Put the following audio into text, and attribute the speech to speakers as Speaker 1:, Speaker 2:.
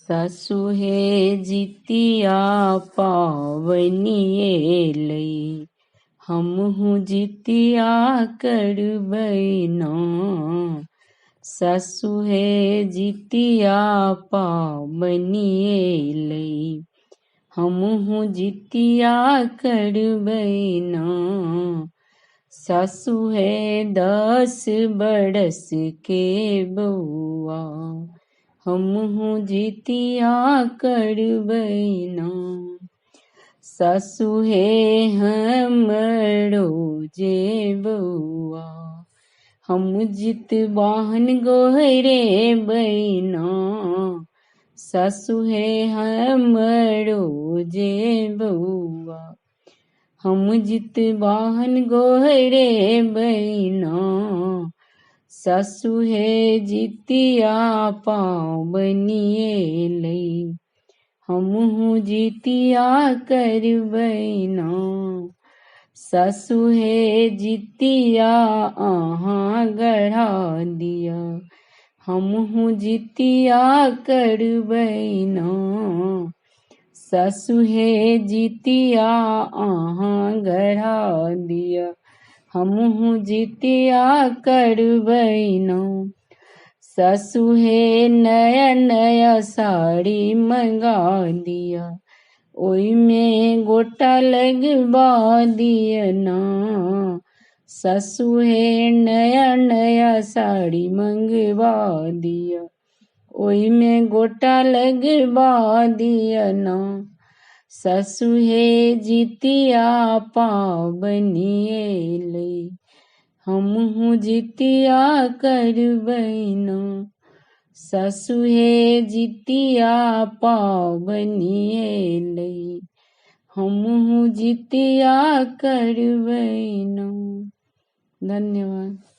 Speaker 1: सासु हे जितिया पावनिए लई हमहु जितिया करबै ना। सासु हे जितिया पावनिए लई हमहु जितिया करबै ना। सासु है 10 बरस के बउआ हमहु जितिया करबै ना। सासु हे हमरो जे बउआ हम जितवाहन गोहरे बैना। सासु हे हमरो जे बउआ हम जितवाहन गोहरे बैना। सासु हे जितिया पावनिए लई हमहु जितिया करबै ना। सासु हे जितिया अहाँ गढ़ा दिया हमहु जितिया करबै ना। सासु हे जितिया अहाँ गढ़ा दिया हमहु जितिया करबै ना। सासु हे नया नया साड़ी मंगा दिया ओई में गोटा लगवा दिया ना। सासु हे नया नया साड़ी मंगवा दिया ओई में गोटा लगवा दिया ना। सासु हे जितिया पावनिए लई हमहु जितिया करबै ना। सासु हे जितिया पावनिए लई हमहु जितिया करबै ना। धन्यवाद।